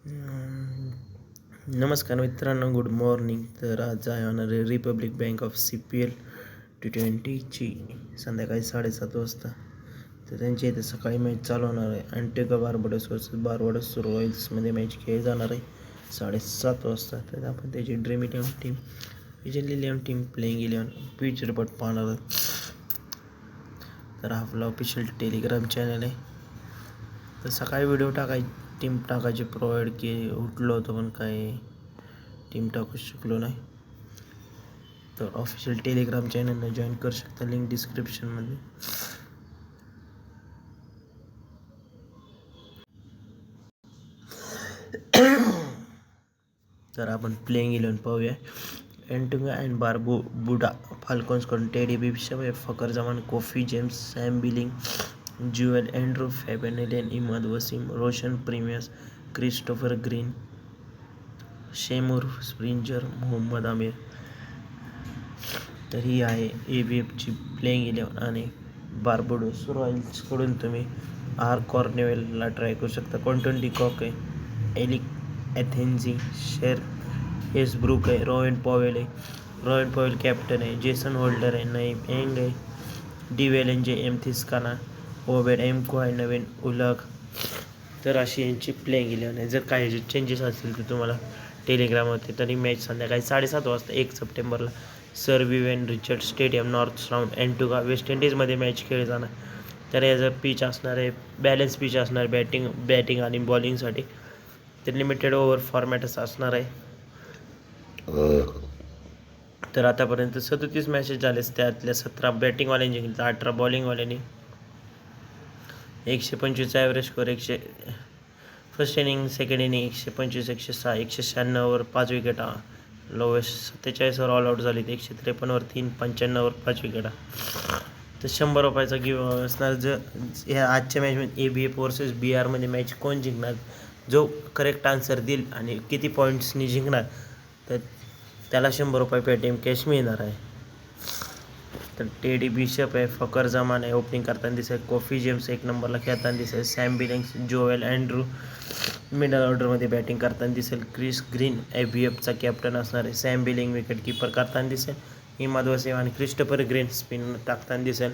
अं, नमस्कार मित्रांनो, good morning. तर आज आहे होणार आहे रिपब्लिक बँक ऑफ CPL T20ची संध्याकाळी 7:30 वाजता. तर त्यांची इथे सकाळी मॅच चालू होणार आहे. अँटिगा बार्बाडोस वर्सेस बार्बाडोस रॉयल्समध्ये मॅच खेळली जाणार आहे 7:30 वाजता. तर आपण त्याची dream 11 team, vision 11 team, playing 11 pitch report पाहणार आहोत. तर आपला ऑफिशियल टेलिग्राम चॅनल आहे. तर सकाळी व्हिडिओ टीम टाकायची प्रोव्हाइड की उठलो होतो पण काय टीम टाकू शकलो नाही. तर ऑफिशियल टेलिग्राम चॅनलला जॉईन करू शकता, लिंक डिस्क्रिप्शनमध्ये. तर आपण प्लेइंग 11 पाहूया. एंटुगा अँड बुडा फाल्कॉन्सकडून Teddy Bishop, Fakhar Zaman, Kofi James, Sam Billings, Jewel Andrew, Fabian Allen, Imad Wasim, Roshon Primus, Christopher Green, Shamar Springer, Mohammad Amir. तर ही आहे ABFची प्लेइंग 11. आणि बार्बाडोस रॉयल्सकडून तुम्ही आर कॉर्नेवेलला ट्राय करू शकता. क्विंटन डिकॉक आहे, एलिक ॲथेन्झी, एस ब्रूक आहे, रॉयन पॉवेल आहे, रॉयन पॉवेल कॅप्टन आहे, जेसन होल्डर आहे, नईम एंग आहे, डिवेलेंजे, एम थिस्काना, ओबेड एमको आहे, नवीन उलग. तर अशी यांची प्लेइंग 11 आहे. जर काही चेंजेस असतील तर तुम्हाला टेलिग्रामवरती. तरी मॅच संध्याकाळी 7:30 वाजता 1 सप्टेंबरला sir Vivian Richard stadium, North Sound, Antigua, West इंडिजमध्ये मॅच खेळली जाणार. तर याचं पिच असणार आहे, बॅलन्स पिच असणार बॅटिंग आणि बॉलिंगसाठी. तर लिमिटेड ओव्हर फॉर्मॅटच असणार आहे. तर आतापर्यंत 37 मॅचेस झालेस, त्यातल्या 17 बॅटिंगवाल्यांनी जिंकले, 18 बॉलिंगवाल्यांनी. 125 average score, first inning, second inning 125, 106, 196वर 5 विकेटा. लोवेस्ट 47वर ऑल आऊट झाली, 153वर 3, 95वर 5 विकेटा. तर ₹100 गिव असणार. जर ह्या आजच्या मॅचमध्ये ABF वर्सेस BRमध्ये मॅच कोण जिंकणार, जो करेक्ट आन्सर देईल आणि किती पॉईंट्सनी जिंकणार, तर त्याला ₹100 पेटीएम कॅश मिळणार आहे. तर टेडी बिशप आहे, फकर जमान आहे ओपनिंग करताना दिसेल, कोफी जेम्स 1 नंबरला खेळताना दिसेल, Sam Billings, Joel Andrew middle ऑर्डरमध्ये बॅटिंग करताना दिसेल, क्रिस ग्रीन ABFचा कॅप्टन असणार आहे, सॅम बिलिंग विकेट कीपर करताना दिसेल, इमाद वसीम आणि क्रिस्टोफर ग्रीन स्पिन टाकताना दिसेल,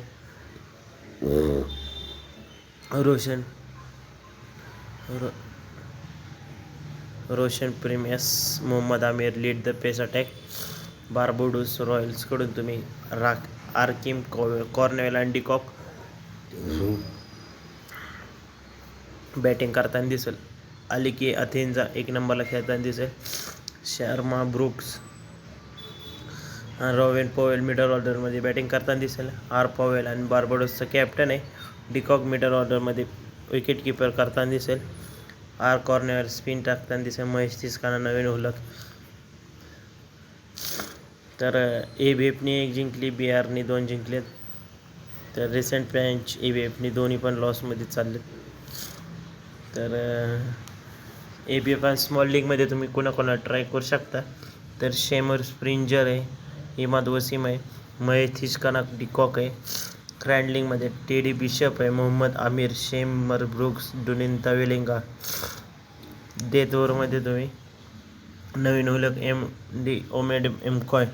Roshon Primus, Mohammad Amir lead the pace attack. बार्बाडोस रॉयल्सकडून तुम्ही आर्किम कॉर्नेवेल आणि डिकॉक बॅटिंग करताना दिसेल, अलिकी अथेन्झा 1 नंबरला खेळताना दिसेल, शर्मा ब्रुक्स, रॉवेन पॉवेल मिडल ऑर्डरमध्ये बॅटिंग करताना दिसेल, आर पॉवेल आणि बार्बाडोसचा कॅप्टन आहे, डिकॉक मिडल ऑर्डरमध्ये विकेट कीपर करताना दिसेल, आर कॉर्नेवेल स्पिन टाकताना दिसेल, महेश थिस्काना, नवीन उलग. तर ABFने 1 जिंकली, BRने 2 जिंकलेत. तर रिसेंट मॅच ABFने दोन्ही पण लॉसमध्ये चाललेत. तर ABF आणि स्मॉल लीगमध्ये तुम्ही कोणाकोणा ट्राय करू शकता. तर शेमर स्प्रिंजर आहे, इमाद वसीम आहे, महेश थिस्काना, डिकॉक आहे. ग्रँड लीगमध्ये टेडी बिशप आहे, मोहम्मद आमिर, शेमर ब्रुक्स, डुनिंता वेलिंगा. डेथ ओव्हरमध्ये तुम्ही नवीन उलग, ओमेड एमकॉय.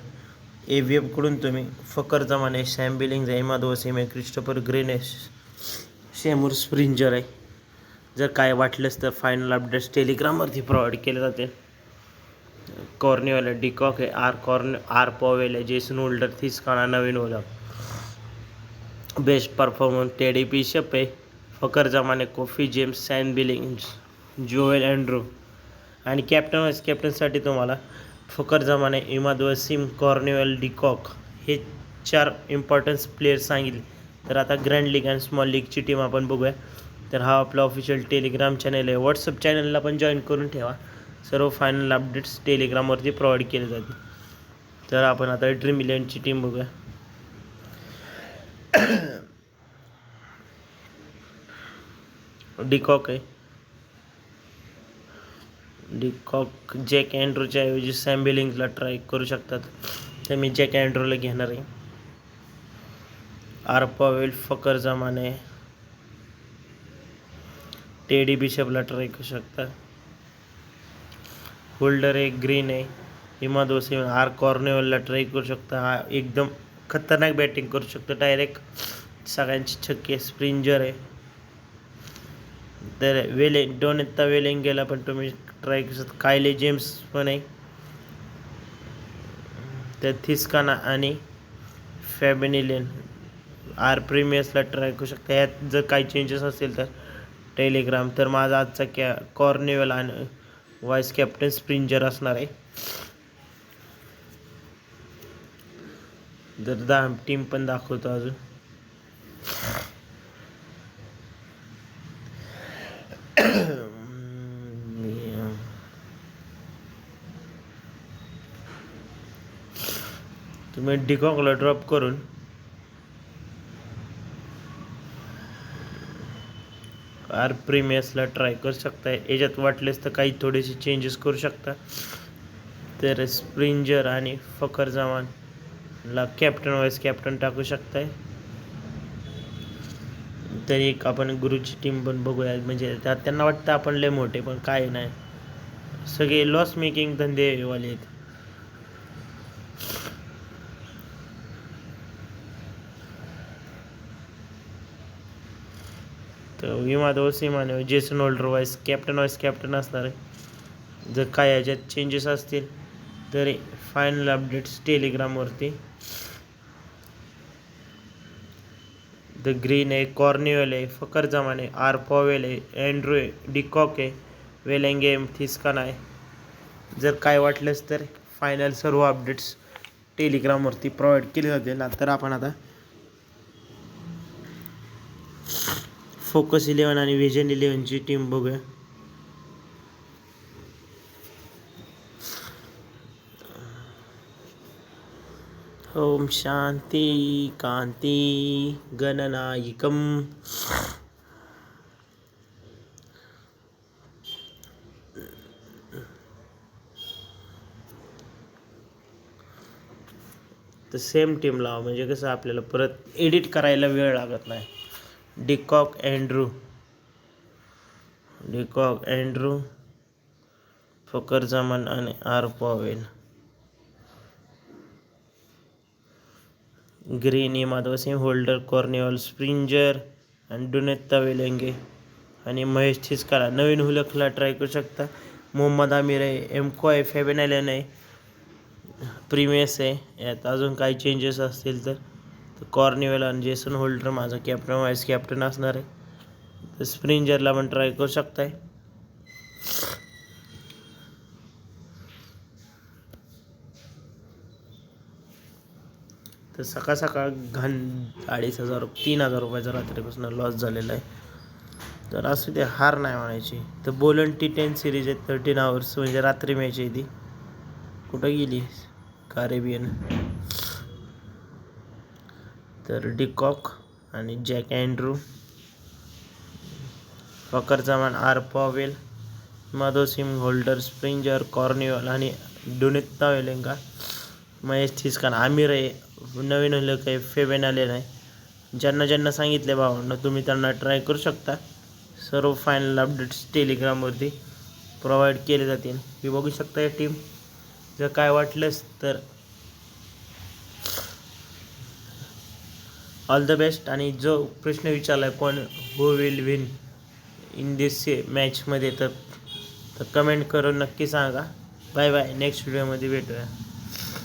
ABFकडून तुम्ही फकर जमान आहे, सॅम बिलिंग्स आहे, इमाद वसीम आहे, क्रिस्टोफर ग्रीन आहे, शेमूर स्प्रिंजर आहे. जर काय वाटलंच तर फायनल अपडेट्स टेलिग्रामवरती प्रोव्हाइड केले जाते. कॉर्नेवेल डिकॉक आहे, आर पॉवेल आहे, जेसन होल्डर, थिस्काना, नवीन ओलग. बेस्ट परफॉर्मन्स टेडी बिशप आहे, फकर जमान आहे, Kofi James, Sam Billings, Joel Andrew. आणि कॅप्टनसाठी तुम्हाला फकर जमान आहे, इमाद वसीम, कॉर्नेवेल, डिकॉक हे 4 इम्पॉर्टन्स प्लेयर्स सांगितले. तर आता ग्रँड लीग आणि स्मॉल लीगची टीम आपण बघूया. तर हा आपला ऑफिशियल टेलिग्राम चॅनल आहे. व्हॉट्सअप चॅनलला पण जॉईन करून ठेवा. सर्व फायनल अपडेट्स टेलिग्रामवरती प्रोव्हाइड केले जातील. तर आपण आता ड्रीम 11ची टीम बघूया. डिकॉक आहे, डिकॉक जॅक अँड्रूच्या ऐवजी सॅम बिलिंग्सला ट्राय करू शकतात. तर मी जॅक अँड्रूला घेणार आहे. आर पॉवेल, फकर जमान आहे, टेडी बिशपला ट्राय करू शकता. होल्डर आहे, ग्रीन आहे. इमादो 7 आर कॉर्नेवलला ट्राय करू शकता. हा एकदम खतरनाक बॅटिंग करू शकतो, डायरेक्ट सगळ्यांची छक्के. स्प्रिंजर आहे. तर डोनेत्ता वेलेंगेला पण तुम्ही ट्राय करू शकता. कायले जेम्स पण आहे. तर थिस्काना आणि फॅबिनिलियन आर प्रीमियर्सला ट्राय करू शकता. यात जर काही चेंजेस असतील तर टेलिग्राम. तर माझा आजचा कॉर्निवल आणि व्हाईस कॅप्टन स्प्रिंजर असणार आहे. जर टीम पण दाखवतो अजून. तुम्ही डिकॉकला ड्रॉप करून आर प्रीमियर्सला ट्राय करू शकता. याच्यात वाटलेस तर काही थोडेसे चेंजेस करू शकता. तर स्प्रिंजर आणि फकर जमानला कॅप्टन व्हाईस कॅप्टन टाकू शकताय. तर एक आपण गुरुची टीम पण बघूया. म्हणजे त्यांना वाटतं आपण लय मोठे, पण काय नाही, सगळे लॉस मेकिंग धंदेवाले आहेत. तर इमादो सिमाने जेसन होल्डर व्हाईस कॅप्टन असणार आहे. जर काय याच्यात चेंजेस असतील तर फायनल अपडेट्स टेलिग्रामवरती. द ग्रीन आहे, कॉर्निवल आहे, फकर जमान आहे, आर पॉवेल आहे, अँड्रू आहे, डिकॉक आहे, वेलेंगे, थिस्काना आहे. जर काय वाटलंच तर फायनल सर्व अपडेट्स टेलिग्रामवरती प्रोव्हाइड केले जातील. तर आपण आता फोकस 11 आणि व्हिजन 11ची टीम बघूया. ओम शांती कांती गणनायकम. तर सेम टीम लावा, म्हणजे कसं आपल्याला परत एडिट करायला वेळ लागत नाही. डिकॉक अँड्रू, फकर जमान आणि आर पॉवेल. ग्रीन इमादो सिंह, होल्डर कॉर्निवल, स्प्रिंजर आणि डोनेत्ता वेलेंगे आणि महेश थिस्कारा. नवीन हुलकला ट्राय करू शकता. मोहम्मद आमिर आहे, एमको आहे, फॅबिनालियन आहे, प्रीमियस आहे. यात अजून काही चेंजेस असतील तर कॉर्निवल आणि जेसन होल्डर माझा कॅप्टन व्हाईस कॅप्टन असणार आहे. तर स्प्रिंजरला पण ट्राय करू शकताय. तर सकाळ सकाळ घाण 3,000 रुपयाचा रात्रीपासून लॉस झालेला आहे. तर असू दे, हार नाही म्हणायची. तर बोलन T10 सिरीज आहे, 13 आवर्स म्हणजे रात्री मॅच आहे ती. कुठं गेली कॅरेबियन. तर डिकॉक आणि जॅक अँड्रू, फकर जमान, आर पॉवेल, इमादो सिंह, होल्डर, स्प्रिंजर, कॉर्निवल आणि डोनेत्ता वेलेंगा, महेश थिस्काना, आमिर आहे, नवीन काही फॅबिनालियन आहे. ज्यांना सांगितले भावांना तुम्ही त्यांना ट्राय करू शकता. सर्व फायनल अपडेट्स टेलिग्रामवरती प्रोव्हाइड केले जातील. हे बघू शकता या टीम. जर काय वाटलंच तर ऑल द बेस्ट. आणि जो प्रश्न विचारला आहे कोण who will win in this मॅचमध्ये, तर कमेंट करून नक्की सांगा. Bye bye. नेक्स्ट व्हिडिओमध्ये भेटूया.